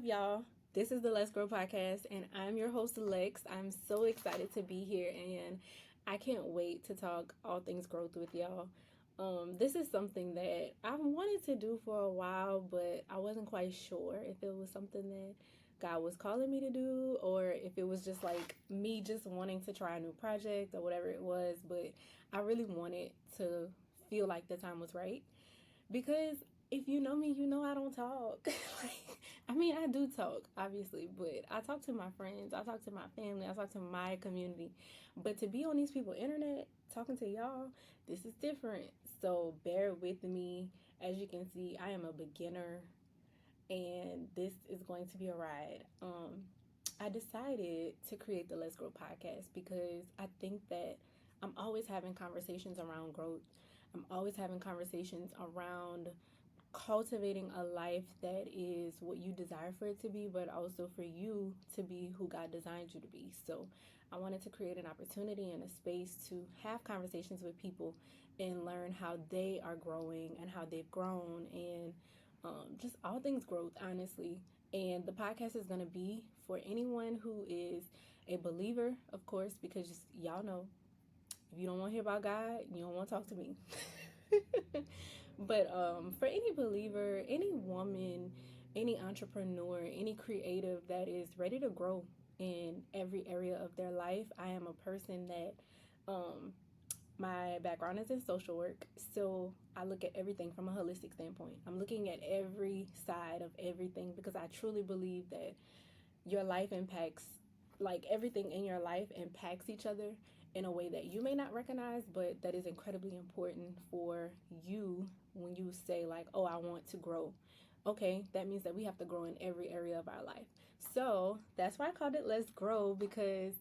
up, y'all? This is the Let's Grow podcast, and I'm your host, Lex. I'm so excited to be here, and I can't wait to talk all things growth with y'all. This is something that I've wanted to do for a while, but I wasn't quite sure if it was something that God was calling me to do, or if it was just like me just wanting to try a new project or whatever it was. But I really wanted to feel like the time was right because if you know me, you know I don't talk. I do talk, obviously, but I talk to my friends, I talk to my family, I talk to my community. But to be on these people's internet talking to y'all, this is different. So bear with me. As you can see, I am a beginner, and this is going to be a ride. I decided to create the Let's Grow podcast because I think that I'm always having conversations around growth. I'm always having conversations around cultivating a life that is what you desire for it to be, but also for you to be who God designed you to be. So I wanted to create an opportunity and a space to have conversations with people and learn how they are growing and how they've grown, and just all things growth, honestly. And the podcast is going to be for anyone who is a believer, of course, because y'all know if you don't want to hear about God, you don't want to talk to me. But for any believer, any woman, any entrepreneur, any creative that is ready to grow in every area of their life, I am a person that um, my background is in social work, so I look at everything from a holistic standpoint. I'm looking at every side of everything because I truly believe that your life impacts, like everything in your life impacts each other in a way that you may not recognize, but that is incredibly important for you when you say, like, oh, I want to grow. Okay, that means that we have to grow in every area of our life. So that's why I called it Let's Grow, because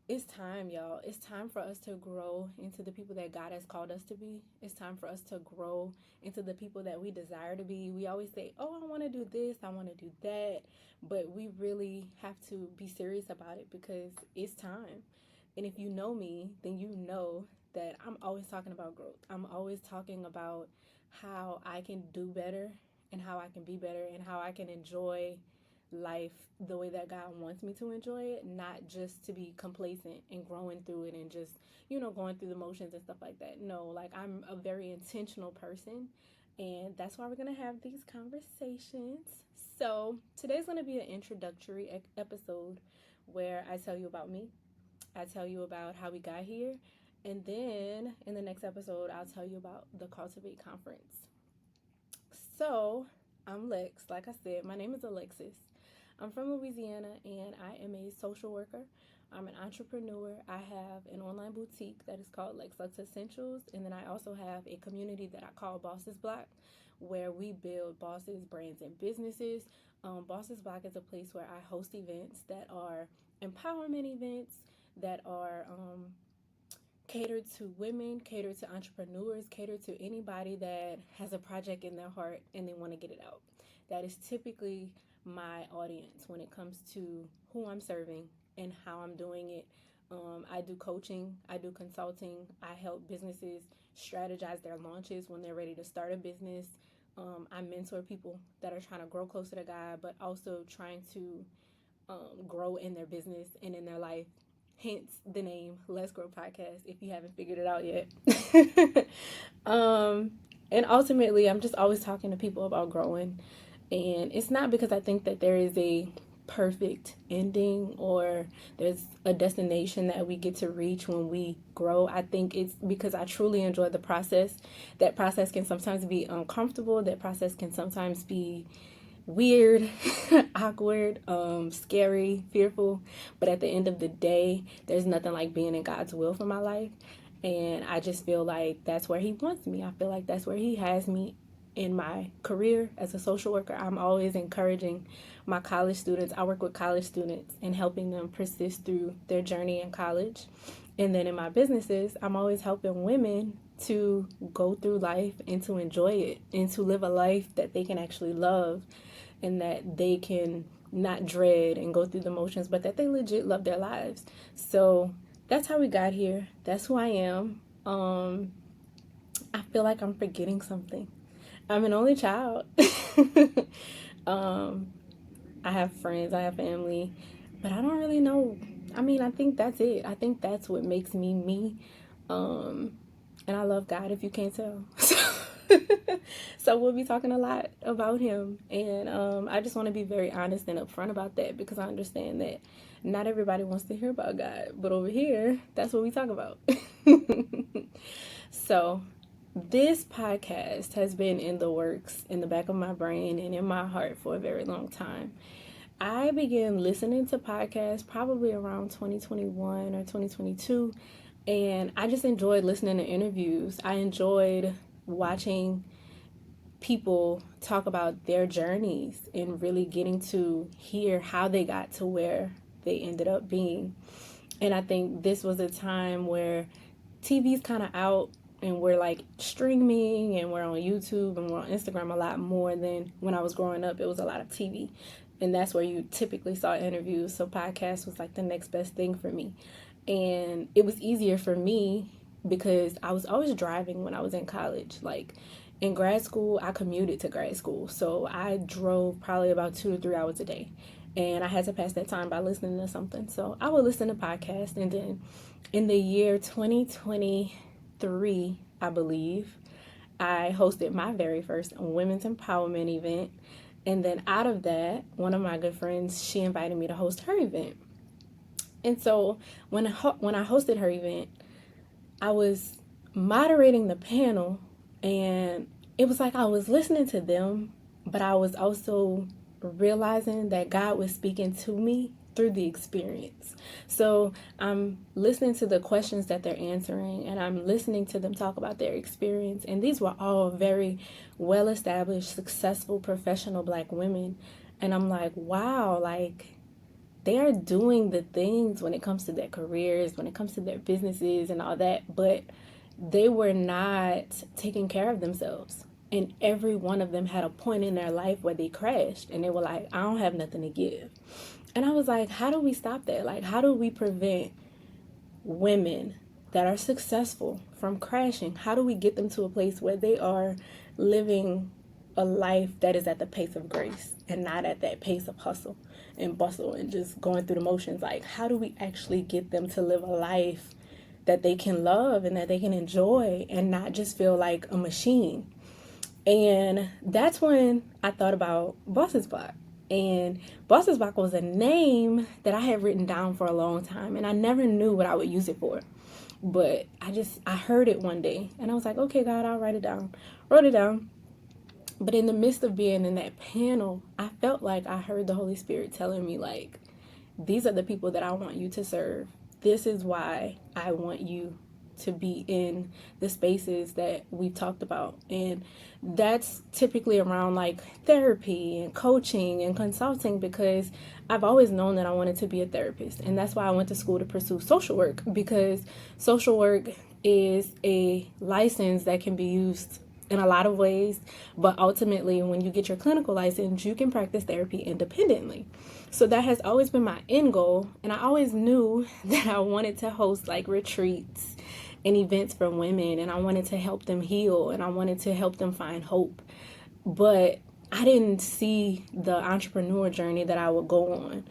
it's time, y'all. It's time for us to grow into the people that God has called us to be. It's time for us to grow into the people that we desire to be. We always say, oh, I want to do this, I want to do that. But we really have to be serious about it because it's time. And if you know me, then you know that I'm always talking about growth. I'm always talking about how I can do better and how I can be better and how I can enjoy life the way that God wants me to enjoy it, not just to be complacent and growing through it and just, going through the motions and stuff like that. No, like I'm a very intentional person, and that's why we're going to have these conversations. So, today's going to be an introductory episode where I tell you about me, I tell you about how we got here, and then in the next episode, I'll tell you about the Cultivate Conference. So, I'm Lex. Like I said, my name is Alexis. I'm from Louisiana, and I am a social worker. I'm an entrepreneur. I have an online boutique that is called Lex Lux Essentials, and then I also have a community that I call Bosses Block, where we build bosses, brands, and businesses. Bosses Block is a place where I host events that are empowerment events, that are catered to women, catered to entrepreneurs, catered to anybody that has a project in their heart and they want to get it out. That is typically my audience when it comes to who I'm serving and how I'm doing it. I do coaching, I do consulting, I help businesses strategize their launches when they're ready to start a business. I mentor people that are trying to grow closer to God, but also trying to grow in their business and in their life. Hence the name Let's Grow Podcast, if you haven't figured it out yet. And ultimately, I'm just always talking to people about growing. And it's not because I think that there is a perfect ending or there's a destination that we get to reach when we grow. I think it's because I truly enjoy the process. That process can sometimes be uncomfortable. That process can sometimes be weird, awkward, scary, fearful. But at the end of the day, there's nothing like being in God's will for my life. And I just feel like that's where He wants me. I feel like that's where He has me in my career as a social worker. I'm always encouraging my college students. I work with college students and helping them persist through their journey in college. And then in my businesses, I'm always helping women to go through life and to enjoy it and to live a life that they can actually love and that they can not dread and go through the motions, but that they legit love their lives. So that's how we got here. That's who I am. I feel like I'm forgetting something. I'm an only child. um, I have friends, I have family, but I don't really know. I mean, I think that's it. I think that's what makes me me. Um, and I love God, if you can't tell. So we'll be talking a lot about him, and I just want to be very honest and upfront about that, because I understand that not everybody wants to hear about God, but over here, that's what we talk about. So this podcast has been in the works, in the back of my brain and in my heart for a very long time. I began listening to podcasts probably around 2021 or 2022, and I just enjoyed listening to interviews. I enjoyed watching people talk about their journeys and really getting to hear how they got to where they ended up being. And I think this was a time where TV's kind of out, and we're like streaming, and we're on YouTube and we're on Instagram a lot more than when I was growing up. It was a lot of TV, and that's where you typically saw interviews. So podcast was like the next best thing for me. And it was easier for me because I was always driving when I was in college. Like in grad school, I commuted to grad school. So I drove probably about 2 to 3 hours a day. And I had to pass that time by listening to something. So I would listen to podcasts. And then in the year 2023, I believe, I hosted my very first women's empowerment event. And then out of that, one of my good friends, she invited me to host her event. And so when I hosted her event, I was moderating the panel, and it was like I was listening to them, but I was also realizing that God was speaking to me through the experience. So I'm listening to the questions that they're answering, and I'm listening to them talk about their experience. And these were all very well established, successful, professional Black women. And I'm like, wow, like they are doing the things when it comes to their careers, when it comes to their businesses and all that, but they were not taking care of themselves. And every one of them had a point in their life where they crashed, and they were like, I don't have nothing to give. And I was like, how do we stop that? Like, how do we prevent women that are successful from crashing? How do we get them to a place where they are living a life that is at the pace of grace and not at that pace of hustle and bustle and just going through the motions? Like, how do we actually get them to live a life that they can love and that they can enjoy and not just feel like a machine? And that's when I thought about Boss's Block. And Boss's Block was a name that I had written down for a long time, and I never knew what I would use it for. But I heard it one day, and I was like, okay, God, I'll write it down. Wrote it down. But in the midst of being in that panel, I felt like I heard the Holy Spirit telling me, like, these are the people that I want you to serve. This is why I want you to be in the spaces that we've talked about. And that's typically around like therapy and coaching and consulting, because I've always known that I wanted to be a therapist. And that's why I went to school to pursue social work, because social work is a license that can be used in a lot of ways, but ultimately when you get your clinical license, you can practice therapy independently. So that has always been my end goal, and I always knew that I wanted to host like retreats and events for women, and I wanted to help them heal, and I wanted to help them find hope. But I didn't see the entrepreneur journey that I would go on.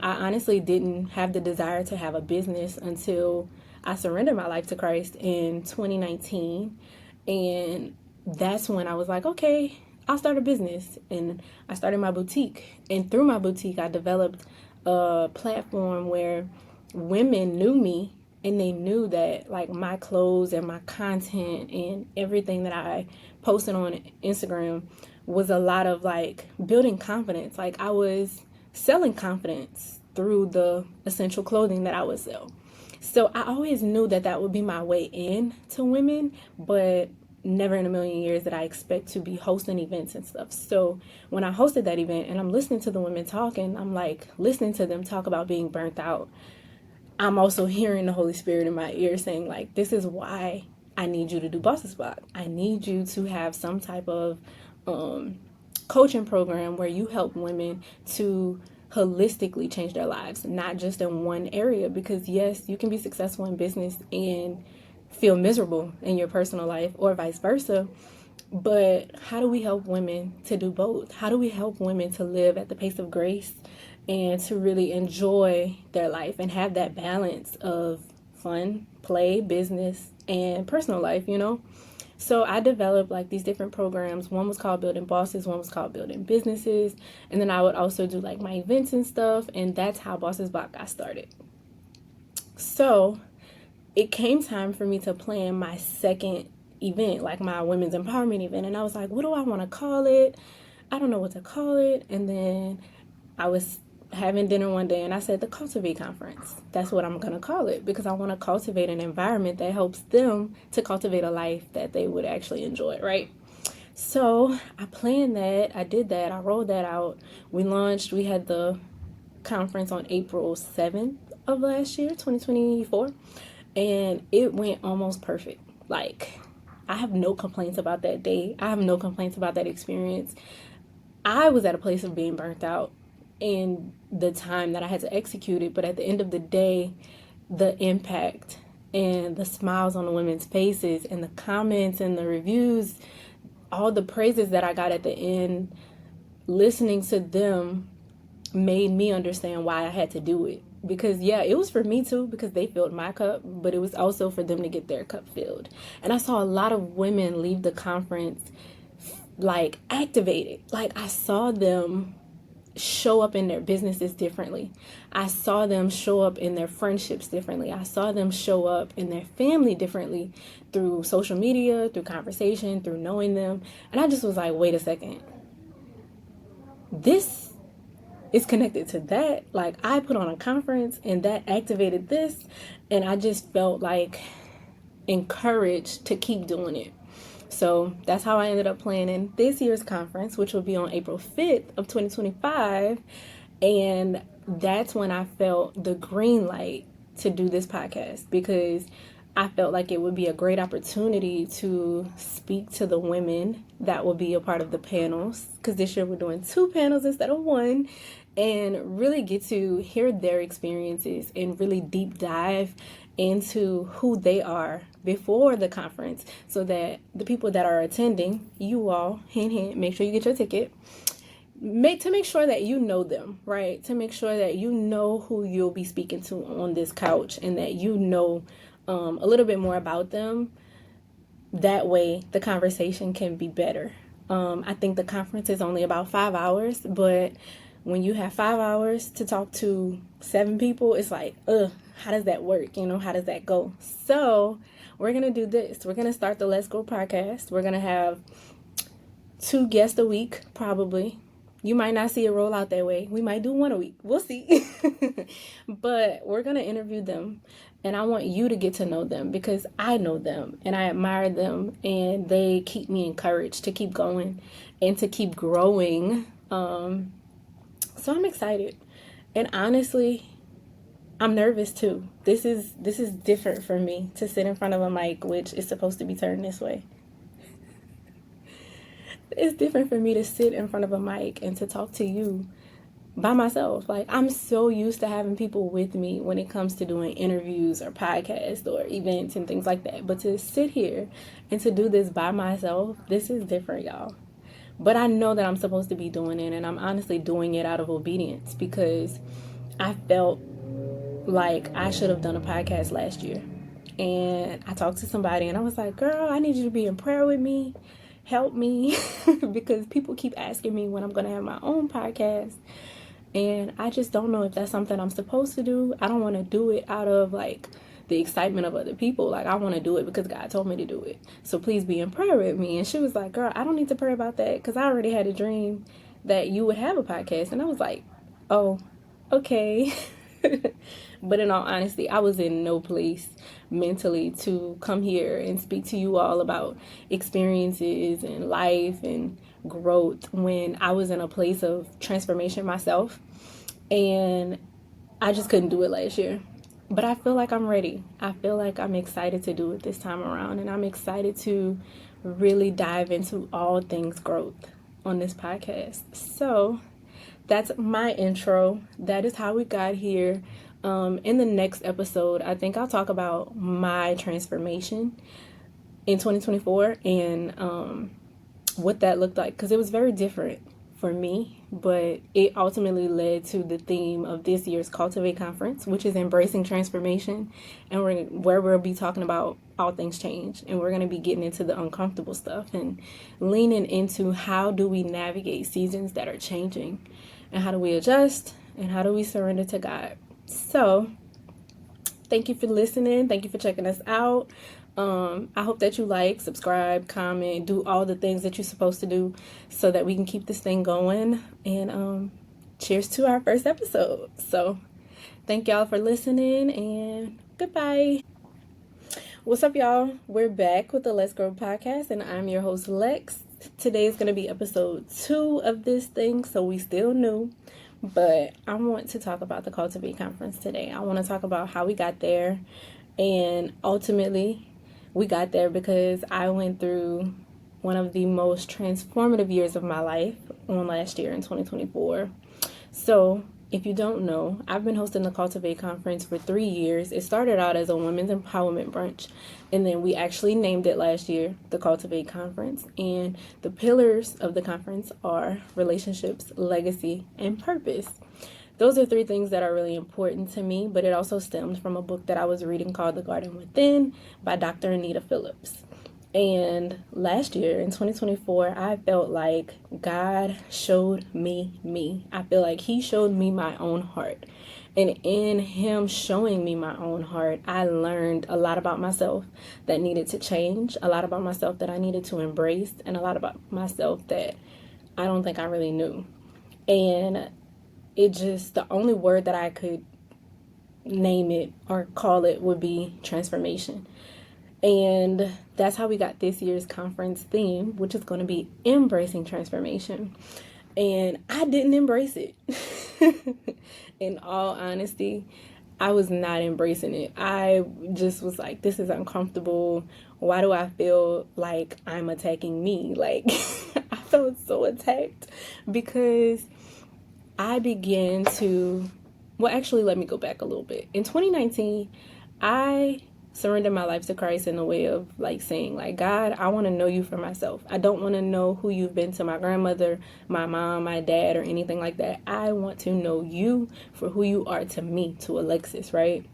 I honestly didn't have the desire to have a business until I surrendered my life to Christ in 2019. And that's when I was like, okay, I'll start a business. And I started my boutique. And through my boutique, I developed a platform where women knew me, and they knew that like my clothes and my content and everything that I posted on Instagram was a lot of like building confidence. Like I was selling confidence through the essential clothing that I would sell. So I always knew that that would be my way in to women, but never in a million years did I expect to be hosting events and stuff. So when I hosted that event and I'm listening to the women talking, I'm like listening to them talk about being burnt out. I'm also hearing the Holy Spirit in my ear saying like, this is why I need you to do Boss's Block. I need you to have some type of coaching program where you help women to holistically change their lives, not just in one area. Because yes, you can be successful in business and feel miserable in your personal life, or vice versa. But how do we help women to do both? How do we help women to live at the pace of grace and to really enjoy their life and have that balance of fun, play, business, and personal life, you know? So I developed like these different programs. One was called Building Bosses, one was called Building Businesses. And then I would also do like my events and stuff. And that's how Bosses Block got started. So it came time for me to plan my second event, like my women's empowerment event. And I was like, what do I want to call it? I don't know what to call it. And then I was having dinner one day and I said, the Cultivate Conference. That's what I'm going to call it, because I want to cultivate an environment that helps them to cultivate a life that they would actually enjoy, right? So I planned that. I did that. I rolled that out. We launched. We had the conference on April 7th of last year, 2024. And it went almost perfect. Like, I have no complaints about that day. I have no complaints about that experience. I was at a place of being burnt out in the time that I had to execute it, but at the end of the day, the impact and the smiles on the women's faces and the comments and the reviews, all the praises that I got at the end, listening to them made me understand why I had to do it. Because yeah, it was for me too, because they filled my cup, but it was also for them to get their cup filled. And I saw a lot of women leave the conference like activated. Like I saw them show up in their businesses differently. I saw them show up in their friendships differently. I saw them show up in their family differently through social media, through conversation, through knowing them. And I just was like, wait a second. This is connected to that. Like I put on a conference and that activated this, and I just felt like encouraged to keep doing it. So that's how I ended up planning this year's conference, which will be on April 5th of 2025. And that's when I felt the green light to do this podcast, because I felt like it would be a great opportunity to speak to the women that will be a part of the panels, because this year we're doing 2 panels instead of 1, and really get to hear their experiences and really deep dive into who they are before the conference, so that the people that are attending, you all, hint, hint, make sure you get your ticket. To make sure that you know them, right? To make sure that you know who you'll be speaking to on this couch, and that you know a little bit more about them. That way, the conversation can be better. I think the conference is only about 5 hours, but when you have 5 hours to talk to 7 people, it's like, how does that work? You know, how does that go? So we're going to do this. We're going to start the Let's Go podcast. We're going to have 2 guests a week, probably. You might not see it roll out that way. We might do 1 a week. We'll see. But we're going to interview them. And I want you to get to know them, because I know them and I admire them, and they keep me encouraged to keep going and to keep growing. So I'm excited. And honestly, I'm nervous too. This is different for me to sit in front of a mic, which is supposed to be turned this way. It's different for me to sit in front of a mic and to talk to you by myself. Like, I'm so used to having people with me when it comes to doing interviews or podcasts or events and things like that. But to sit here and to do this by myself, this is different, y'all. But I know that I'm supposed to be doing it, and I'm honestly doing it out of obedience, because I felt like I should have done a podcast last year. And I talked to somebody and I was like, girl, I need you to be in prayer with me. Help me. Because people keep asking me when I'm going to have my own podcast. And I just don't know if that's something I'm supposed to do. I don't want to do it out of like the excitement of other people. Like, I want to do it because God told me to do it. So please be in prayer with me. And she was like, girl, I don't need to pray about that, because I already had a dream that you would have a podcast. And I was like, oh, okay. But in all honesty, I was in no place mentally to come here and speak to you all about experiences and life and growth when I was in a place of transformation myself. And I just couldn't do it last year. But I feel like I'm ready. I feel like I'm excited to do it this time around. And I'm excited to really dive into all things growth on this podcast. So that's my intro. That is how we got here. In the next episode, I think I'll talk about my transformation in 2024 and what that looked like, because it was very different for me, but it ultimately led to the theme of this year's Cultivate Conference, which is embracing transformation, and where we'll be talking about all things change, and we're going to be getting into the uncomfortable stuff and leaning into how do we navigate seasons that are changing, and how do we adjust, and how do we surrender to God. So thank you for listening. Thank you for checking us out. I hope that you like, subscribe, comment, do all the things that you're supposed to do so that we can keep this thing going. And cheers to our first episode. So thank y'all for listening, and goodbye. What's up, y'all? We're back with the Let's Grow podcast, and I'm your host, Lex. Today is going to be episode 2 of this thing, so we still new. But I want to talk about the Cultivate Conference today. I want to talk about how we got there, and ultimately we got there because I went through one of the most transformative years of my life on last year in 2024. So if you don't know, I've been hosting the Cultivate Conference for 3 years. It started out as a women's empowerment brunch, and then we actually named it last year the Cultivate Conference. And the pillars of the conference are relationships, legacy, and purpose. Those are 3 things that are really important to me, but it also stems from a book that I was reading called The Garden Within by Dr. Anita Phillips. And last year in 2024, I felt like God showed me me. I feel like He showed me my own heart. And in Him showing me my own heart, I learned a lot about myself that needed to change, a lot about myself that I needed to embrace, and a lot about myself that I don't think I really knew. And the only word that I could name it or call it would be transformation. And that's how we got this year's conference theme, which is going to be embracing transformation. And I didn't embrace it. In all honesty, I was not embracing it. I just was like, this is uncomfortable. Why do I feel like I'm attacking me? Like, I felt so attacked because I began to, well, actually, let me go back a little bit. In 2019, I surrendered my life to Christ in a way of like saying, like, God, I want to know you for myself. I don't want to know who you've been to my grandmother, my mom, my dad, or anything like that. I want to know you for who you are to me, to Alexis, right?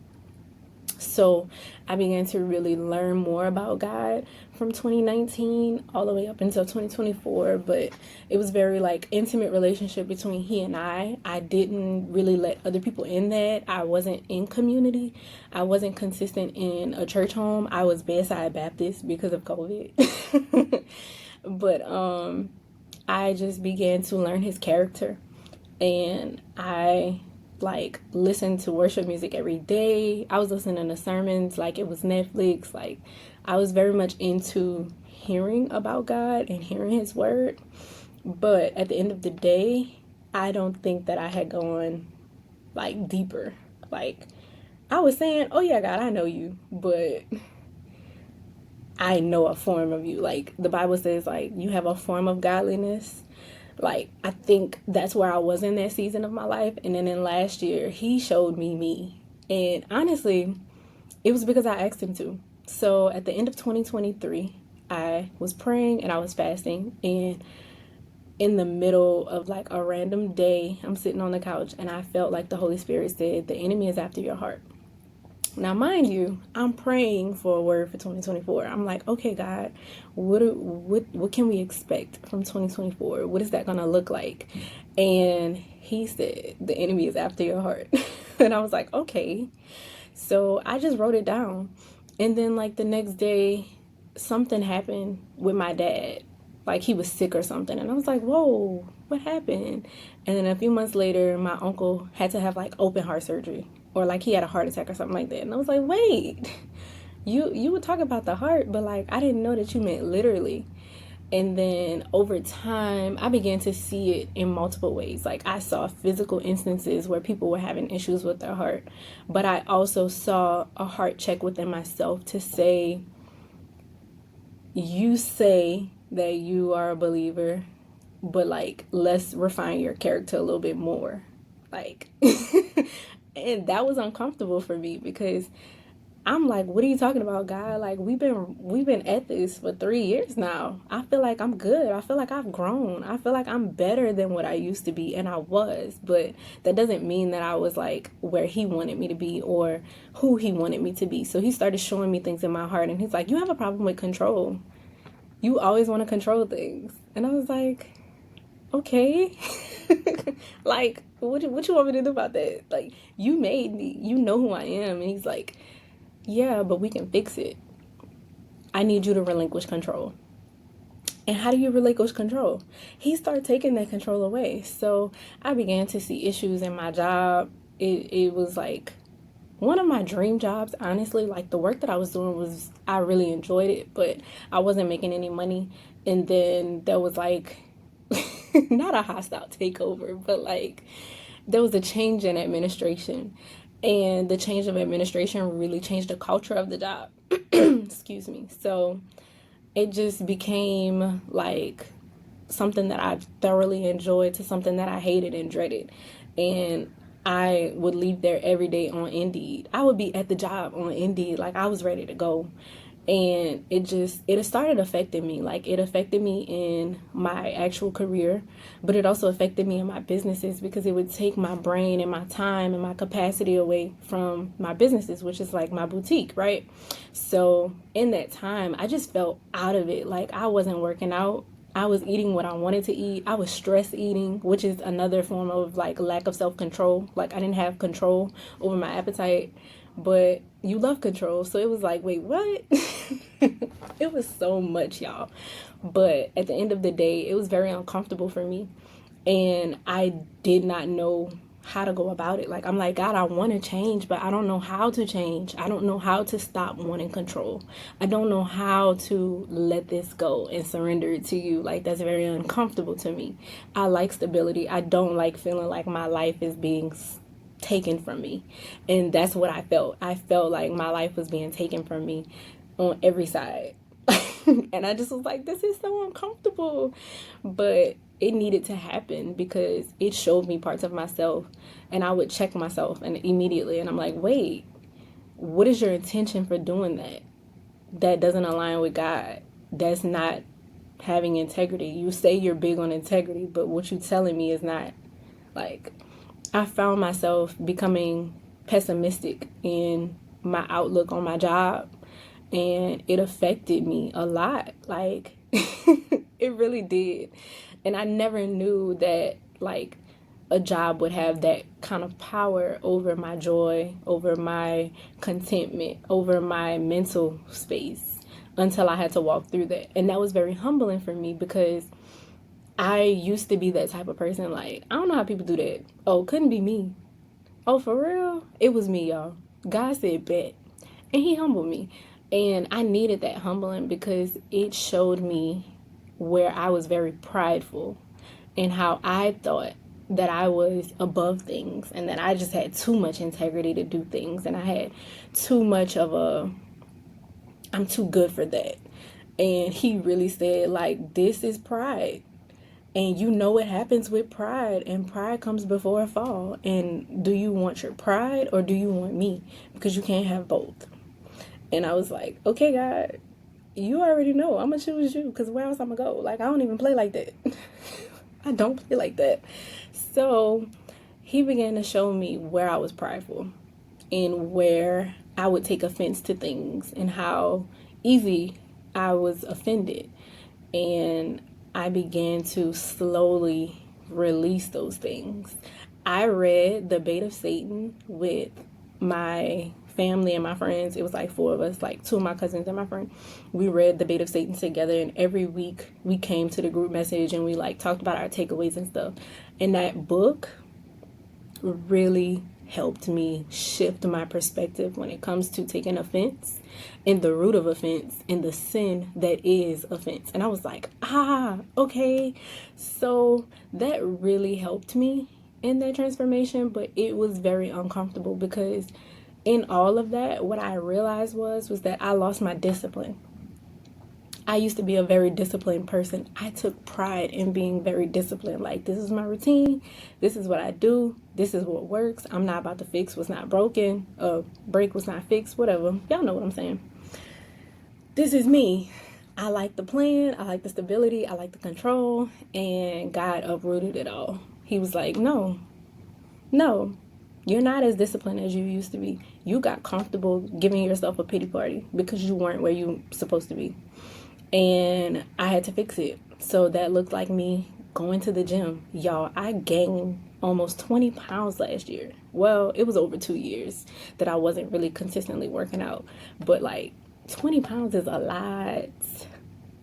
So I began to really learn more about God from 2019 all the way up until 2024, but it was very like intimate relationship between He and I didn't really let other people in that. I wasn't in community. I wasn't consistent in a church home. I was bedside Baptist because of COVID. But I just began to learn His character, and I like listened to worship music every day. I was listening to sermons like it was Netflix. Like I was very much into hearing about God and hearing His word. But at the end of the day, I don't think that I had gone like deeper. Like I was saying, oh yeah, God, I know you, but I know a form of you. Like the Bible says, like you have a form of godliness. Like I think that's where I was in that season of my life. And then in last year, He showed me me. And honestly, it was because I asked Him to. So at the end of 2023, I was praying and I was fasting, and in the middle of like a random day, I'm sitting on the couch and I felt like the Holy Spirit said, the enemy is after your heart. Now, mind you, I'm praying for a word for 2024. I'm like, okay, God, what can we expect from 2024? What is that going to look like? And He said, the enemy is after your heart. And I was like, okay. So I just wrote it down. And then like the next day, something happened with my dad. Like he was sick or something. And I was like, whoa, what happened? And then a few months later, my uncle had to have like open heart surgery. Or like he had a heart attack or something like that. And I was like, wait, you would talk about the heart, but like I didn't know that you meant literally. And then over time, I began to see it in multiple ways. Like I saw physical instances where people were having issues with their heart. But I also saw a heart check within myself to say, you say that you are a believer, but like let's refine your character a little bit more. Like and that was uncomfortable for me because I'm like, what are you talking about, God? Like we've been at this for 3 years now. I feel like I'm good. I feel like I've grown. I feel like I'm better than what I used to be, and I was. But that doesn't mean that I was like where he wanted me to be or who he wanted me to be. So he started showing me things in my heart, and he's like, you have a problem with control. You always want to control things. And I was like, okay. Like, what you want me to do about that? Like, you made me. You know who I am. And he's like, yeah, but we can fix it. I need you to relinquish control. And how do you relinquish control? He started taking that control away. So I began to see issues in my job. It was like one of my dream jobs, honestly. Like, the work that I was doing was, I really enjoyed it, but I wasn't making any money. And then there was like, not a hostile takeover, but like there was a change in administration. And the change of administration really changed the culture of the job. Excuse me. So it just became like something that I thoroughly enjoyed to something that I hated and dreaded. And I would leave there every day on Indeed. I would be at the job on Indeed, like I was ready to go. And it started affecting me. Like, it affected me in my actual career, but it also affected me in my businesses, because it would take my brain and my time and my capacity away from my businesses, which is like my boutique, right? So in that time, I just felt out of it. Like, I wasn't working out. I was eating what I wanted to eat. I was stress eating, which is another form of like lack of self-control. Like, I didn't have control over my appetite, but you love control. So it was like, wait, what? It was so much, y'all. But at the end of the day, it was very uncomfortable for me. And I did not know how to go about it. Like, I'm like, God, I want to change, but I don't know how to change. I don't know how to stop wanting control. I don't know how to let this go and surrender it to you. Like, that's very uncomfortable to me. I like stability. I don't like feeling like my life is being taken from me. And that's what I felt. I felt like my life was being taken from me on every side. And I just was like, this is so uncomfortable. But it needed to happen because it showed me parts of myself, and I would check myself and immediately, and I'm like, wait, what is your intention for doing that? That doesn't align with God. That's not having integrity. You say you're big on integrity, but what you're telling me is not. Like, I found myself becoming pessimistic in my outlook on my job, and it affected me a lot. Like, it really did. And I never knew that, like, a job would have that kind of power over my joy, over my contentment, over my mental space, until I had to walk through that. And that was very humbling for me, because I used to be that type of person. Like, I don't know how people do that. Oh, couldn't be me. Oh, for real? It was me, y'all. God said bet. And he humbled me. And I needed that humbling, because it showed me where I was very prideful, and how I thought that I was above things, and that I just had too much integrity to do things, and I had too much of I'm too good for that. And he really said, like, this is pride. And you know what happens with pride, and pride comes before a fall. And do you want your pride, or do you want me? Because you can't have both. And I was like, okay, God, you already know I'm gonna choose you, because where else I'm gonna go? Like, I don't even play like that. I don't play like that. So he began to show me where I was prideful, and where I would take offense to things, and how easy I was offended. And I began to slowly release those things. I read The Bait of Satan with my family and my friends. It was like four of us, like two of my cousins and my friend. We read The Bait of Satan together, and every week we came to the group message and we like talked about our takeaways and stuff. And that book really helped me shift my perspective when it comes to taking offense, and the root of offense, and the sin that is offense. And I was like, okay. So that really helped me in that transformation, but it was very uncomfortable, because in all of that, what I realized was that I lost my discipline. I used to be a very disciplined person. I took pride in being very disciplined. Like, this is my routine. This is what I do. This is what works. I'm not about to fix what's not broken. Break what's not fixed. Whatever. Y'all know what I'm saying. This is me. I like the plan. I like the stability. I like the control. And God uprooted it all. He was like, no, you're not as disciplined as you used to be. You got comfortable giving yourself a pity party because you weren't where you supposed to be. And I had to fix it. So that looked like me going to the gym. Y'all, I gained almost 20 pounds last year. Well, it was over 2 years that I wasn't really consistently working out. But like 20 pounds is a lot,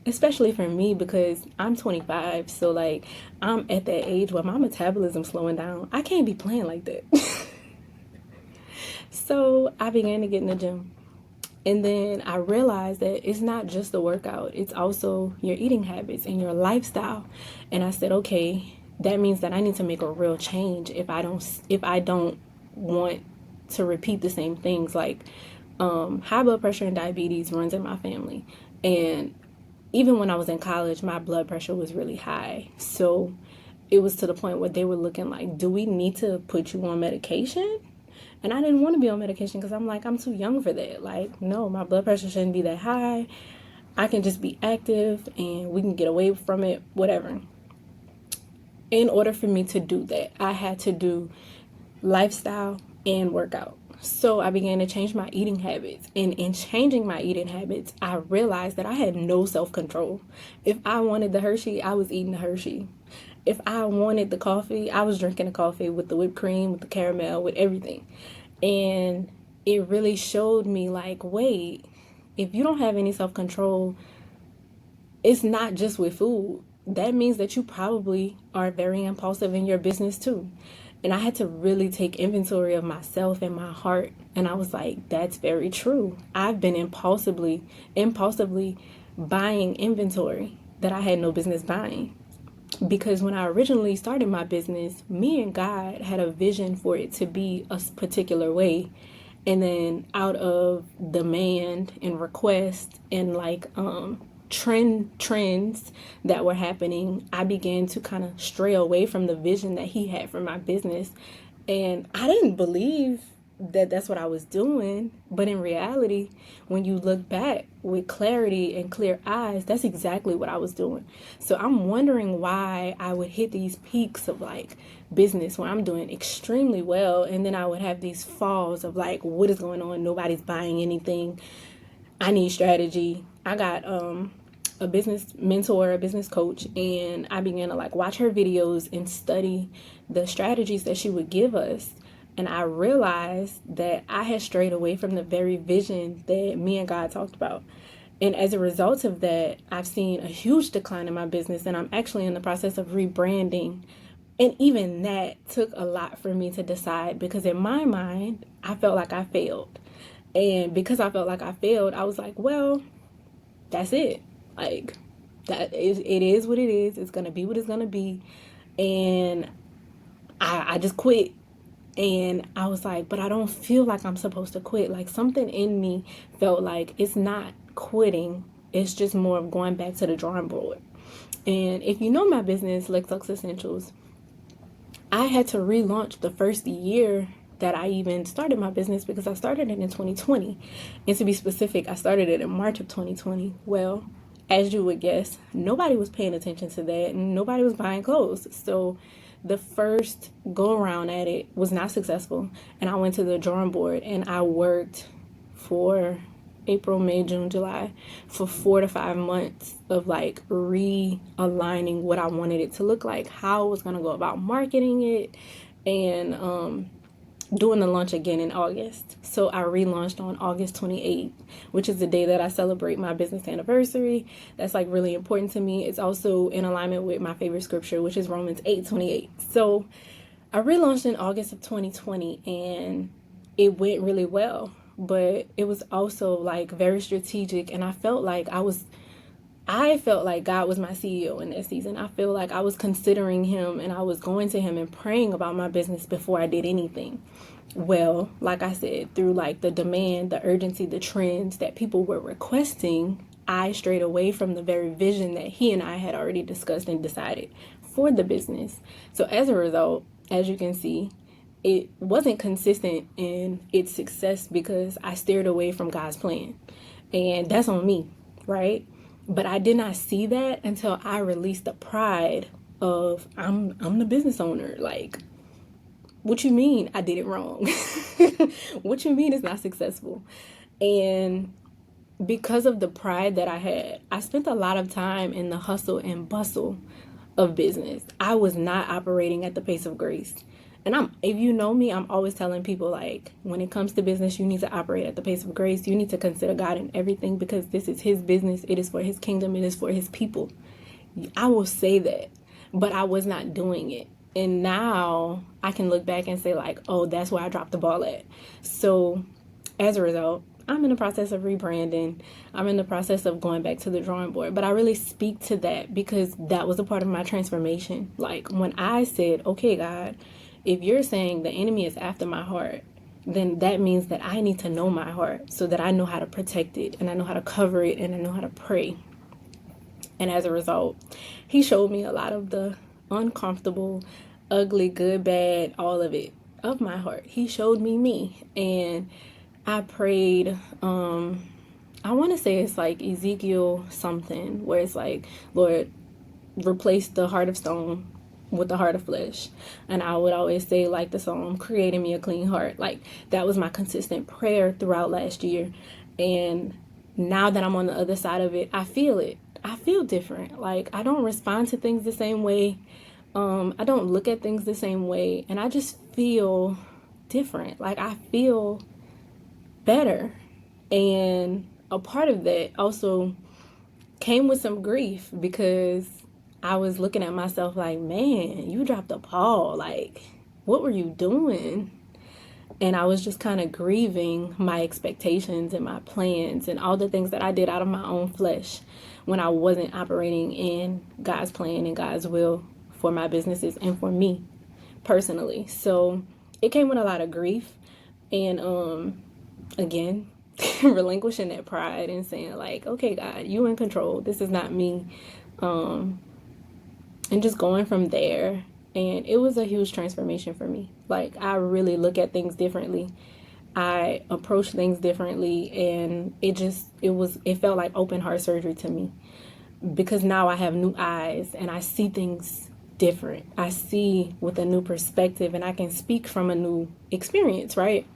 especially for me because I'm 25. So like I'm at that age where my metabolism's slowing down. I can't be playing like that. So I began to get in the gym. And then I realized that it's not just the workout, it's also your eating habits and your lifestyle. And I said, okay, that means that I need to make a real change if I don't want to repeat the same things. Like high blood pressure and diabetes runs in my family. And even when I was in college, my blood pressure was really high. So it was to the point where they were looking like, do we need to put you on medication? And I didn't want to be on medication because I'm like, I'm too young for that. Like, no, my blood pressure shouldn't be that high. I can just be active and we can get away from it, whatever. In order for me to do that, I had to do lifestyle and workout. So I began to change my eating habits. And in changing my eating habits, I realized that I had no self-control. If I wanted the Hershey, I was eating the Hershey. If I wanted the coffee, I was drinking the coffee with the whipped cream, with the caramel, with everything. And it really showed me like, wait, if you don't have any self-control, it's not just with food. That means that you probably are very impulsive in your business too. And I had to really take inventory of myself and my heart. And I was like, that's very true. I've been impulsively buying inventory that I had no business buying. Because when I originally started my business, me and God had a vision for it to be a particular way. And then out of demand and request and like trends that were happening, I began to kind of stray away from the vision that he had for my business. And I didn't believe that that's what I was doing. But in reality, when you look back with clarity and clear eyes, that's exactly what I was doing. So I'm wondering why I would hit these peaks of like business where I'm doing extremely well. And then I would have these falls of like, what is going on? Nobody's buying anything. I need strategy. I got a business mentor, a business coach, and I began to like watch her videos and study the strategies that she would give us. And I realized that I had strayed away from the very vision that me and God talked about. And as a result of that, I've seen a huge decline in my business, and I'm actually in the process of rebranding. And even that took a lot for me to decide because in my mind, I felt like I failed. And because I felt like I failed, I was like, well, that's it. Like, it is what it is. It's going to be what it's going to be. And I just quit. And I was like, but I don't feel like I'm supposed to quit. Like something in me felt like it's not quitting. It's just more of going back to the drawing board. And if you know my business, Lexux Essentials, I had to relaunch the first year that I even started my business because I started it in 2020. And to be specific, I started it in March of 2020. Well, as you would guess, nobody was paying attention to that and nobody was buying clothes. So the first go around at it was not successful. And I went to the drawing board and I worked for April, May, June, July for 4 to 5 months of like realigning what I wanted it to look like, how I was going to go about marketing it, and doing the launch again in August. So I relaunched on August 28th, which is the day that I celebrate my business anniversary. That's like really important to me. It's also in alignment with my favorite scripture, which is Romans 8:28. So I relaunched in August of 2020 and it went really well, but it was also like very strategic. And I felt like God was my CEO in that season. I feel like I was considering him and I was going to him and praying about my business before I did anything. Well, like I said, through like the demand, the urgency, the trends that people were requesting, I strayed away from the very vision that he and I had already discussed and decided for the business. So as a result, as you can see, it wasn't consistent in its success because I steered away from God's plan. And that's on me, right? But I did not see that until I released the pride of I'm the business owner. Like, what you mean I did it wrong? What you mean it's not successful? And because of the pride that I had, I spent a lot of time in the hustle and bustle of business. I was not operating at the pace of grace. And if you know me, I'm always telling people, like, when it comes to business, you need to operate at the pace of grace. You need to consider God in everything because this is his business. It is for his kingdom. It is for his people. I will say that, but I was not doing it. And now I can look back and say, like, oh, that's where I dropped the ball at. So as a result, I'm in the process of rebranding. I'm in the process of going back to the drawing board. But I really speak to that because that was a part of my transformation. Like, when I said, okay, God, if you're saying the enemy is after my heart, then that means that I need to know my heart so that I know how to protect it and I know how to cover it and I know how to pray. And as a result, he showed me a lot of the uncomfortable, ugly, good, bad, all of it of my heart. He showed me. And I prayed, I want to say it's like Ezekiel something, where it's like, Lord, replace the heart of stone with the heart of flesh. And I would always say, like the song, creating me a clean heart. Like, that was my consistent prayer throughout last year. And now that I'm on the other side of it, I feel it. I feel different. Like, I don't respond to things the same way. I don't look at things the same way. And I just feel different. Like, I feel better. And a part of that also came with some grief because I was looking at myself like, man, you dropped the ball. Like, what were you doing? And I was just kind of grieving my expectations and my plans and all the things that I did out of my own flesh when I wasn't operating in God's plan and God's will for my businesses and for me personally. So it came with a lot of grief. And again, relinquishing that pride and saying, like, okay, God, you in control. This is not me. And just going from there. And it was a huge transformation for me. Like, I really look at things differently. I approach things differently. And it felt like open heart surgery to me. Because now I have new eyes and I see things different. I see with a new perspective and I can speak from a new experience, right?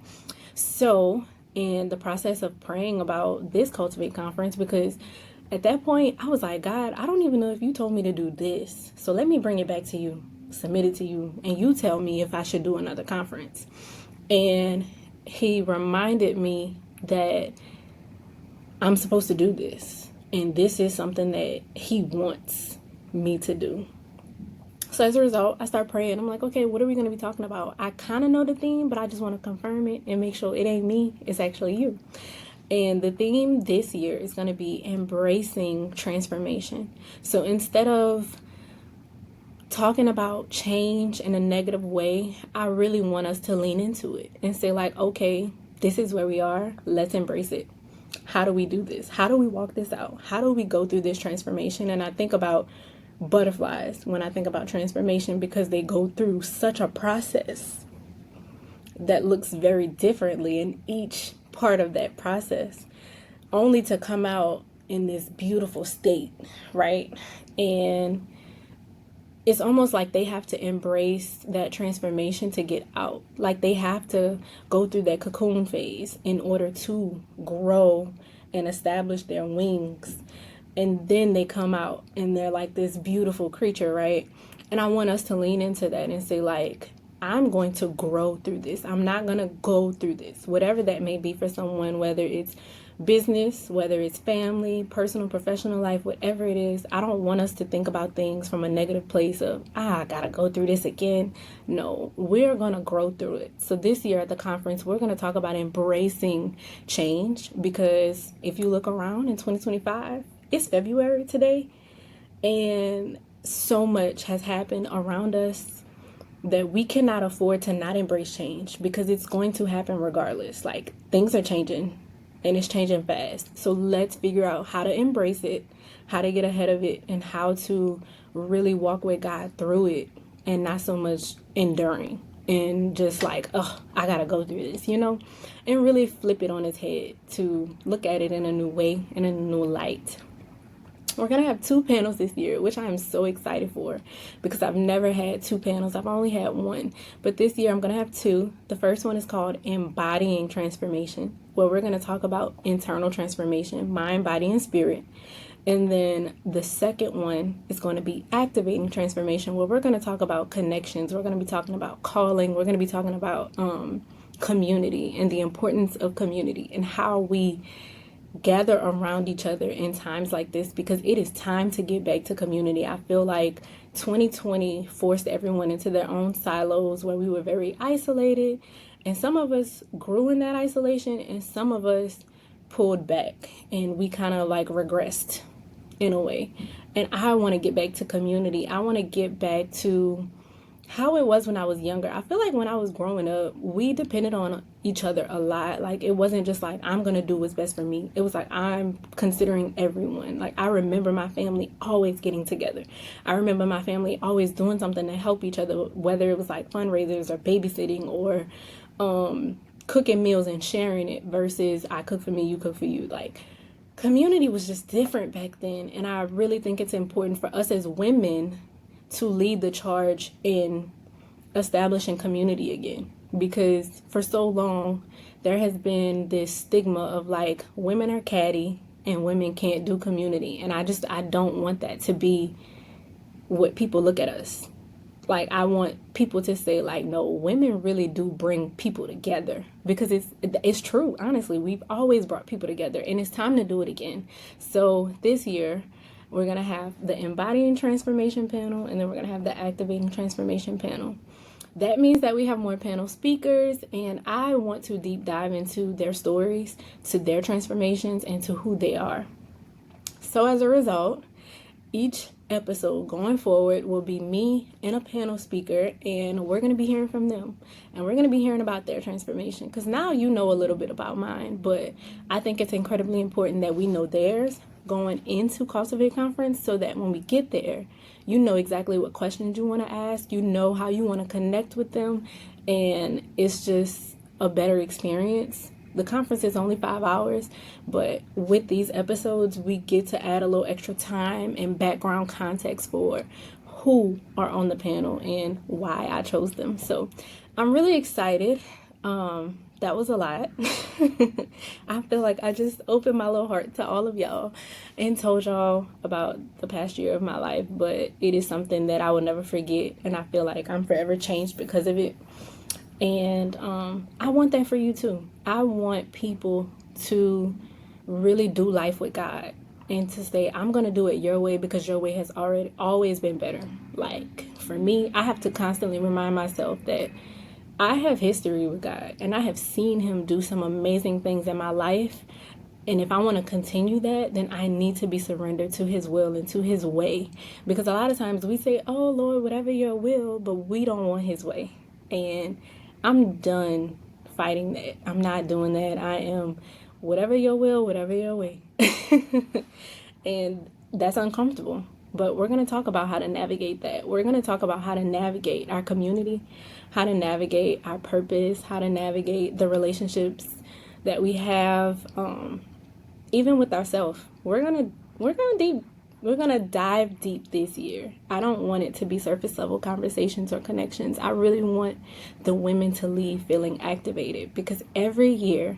So in the process of praying about this Cultivate Conference, because at that point I was like, God, I don't even know if you told me to do this. So let me bring it back to you, submit it to you, and you tell me if I should do another conference. And he reminded me that I'm supposed to do this. And this is something that he wants me to do. So as a result, I start praying. I'm like, okay, what are we going to be talking about? I kind of know the theme, but I just want to confirm it and make sure it ain't me. It's actually you. And the theme this year is going to be embracing transformation. So instead of talking about change in a negative way, I really want us to lean into it and say, like, okay, this is where we are. Let's embrace it. How do we do this? How do we walk this out? How do we go through this transformation? And I think about butterflies when I think about transformation because they go through such a process that looks very differently in each part of that process, only to come out in this beautiful state, right? And it's almost like they have to embrace that transformation to get out. Like, they have to go through that cocoon phase in order to grow and establish their wings. And then they come out and they're like this beautiful creature, right? And I want us to lean into that and say, like, I'm going to grow through this. I'm not going to go through this, whatever that may be for someone, whether it's business, whether it's family, personal, professional life, whatever it is. I don't want us to think about things from a negative place of, I got to go through this again. No, we're going to grow through it. So this year at the conference, we're going to talk about embracing change, because if you look around in 2025, it's February today, and so much has happened around us that we cannot afford to not embrace change, because it's going to happen regardless. Like, things are changing and it's changing fast. So let's figure out how to embrace it, how to get ahead of it, and how to really walk with God through it, and not so much enduring and just like, oh, I gotta go through this, and really flip it on its head to look at it in a new way, in a new light. We're going to have 2 panels this year, which I am so excited for because I've never had 2 panels. I've only had 1. But this year I'm going to have 2. The first one is called Embodying Transformation, where we're going to talk about internal transformation, mind, body, and spirit. And then the second one is going to be Activating Transformation, where we're going to talk about connections. We're going to be talking about calling. We're going to be talking about community and the importance of community and how we gather around each other in times like this, because it is time to get back to community. I feel like 2020 forced everyone into their own silos where we were very isolated, and some of us grew in that isolation and some of us pulled back and we kind of like regressed in a way. And I want to get back to community. I want to get back to how it was when I was younger. I feel like when I was growing up, we depended on each other a lot. Like, it wasn't just like, I'm going to do what's best for me. It was like, I'm considering everyone. Like, I remember my family always getting together. I remember my family always doing something to help each other, whether it was like fundraisers or babysitting or cooking meals and sharing it versus I cook for me, you cook for you. Like, community was just different back then. And I really think it's important for us as women to lead the charge in establishing community again, because for so long there has been this stigma of like women are catty and women can't do community, and I don't want that to be what people look at us like. I want people to say like, no, women really do bring people together, because it's true. Honestly, we've always brought people together, and it's time to do it again. So this year we're going to have the Embodying Transformation panel, and then we're going to have the Activating Transformation panel. That means that we have more panel speakers, and I want to deep dive into their stories, to their transformations, and to who they are. So as a result, each episode going forward will be me and a panel speaker, and we're going to be hearing from them, and we're going to be hearing about their transformation, because now you know a little bit about mine, but I think it's incredibly important that we know theirs going into Cultivate Conference, so that when we get there, you know exactly what questions you want to ask, you know how you want to connect with them, and it's just a better experience. The conference is only 5 hours, but with these episodes, we get to add a little extra time and background context for who are on the panel and why I chose them. So I'm really excited. That was a lot. I feel like I just opened my little heart to all of y'all and told y'all about the past year of my life, but it is something that I will never forget, and I feel like I'm forever changed because of it. And I want that for you too. I want people to really do life with God and to say, I'm going to do it your way because your way has always been better. Like, for me, I have to constantly remind myself that I have history with God, and I have seen him do some amazing things in my life. And if I want to continue that, then I need to be surrendered to his will and to his way. Because a lot of times we say, oh, Lord, whatever your will, but we don't want his way. And I'm done fighting that. I'm not doing that. I am whatever your will, whatever your way. And that's uncomfortable. But we're going to talk about how to navigate that. We're going to talk about how to navigate our community, how to navigate our purpose, how to navigate the relationships that we have, even with ourselves. We're gonna dive deep this year. I don't want it to be surface level conversations or connections. I really want the women to leave feeling activated, because every year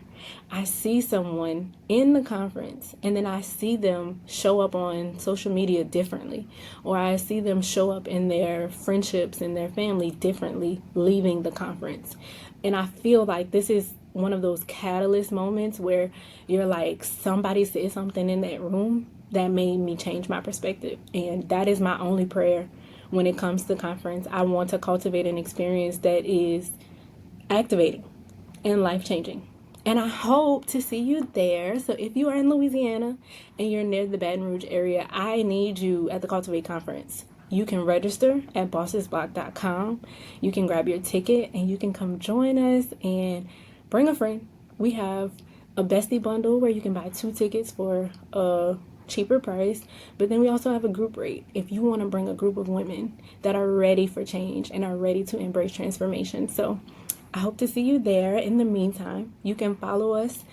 I see someone in the conference and then I see them show up on social media differently, or I see them show up in their friendships and their family differently leaving the conference. And I feel like this is one of those catalyst moments where you're like, somebody said something in that room that made me change my perspective. And that is my only prayer when it comes to conference. I want to cultivate an experience that is activating and life-changing. And I hope to see you there. So if you are in Louisiana and you're near the Baton Rouge area, I need you at the Cultivate Conference. You can register at bossesblock.com. You can grab your ticket and you can come join us and bring a friend. We have a bestie bundle where you can buy 2 tickets for a cheaper price. But then we also have a group rate if you want to bring a group of women that are ready for change and are ready to embrace transformation. So I hope to see you there. In the meantime, you can follow us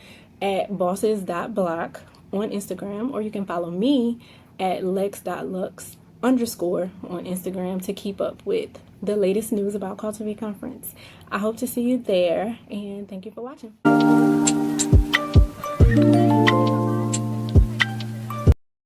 at bosses.block on Instagram, or you can follow me at lex.lux underscore on Instagram to keep up with the latest news about Cultivate Conference. I hope to see you there, and thank you for watching.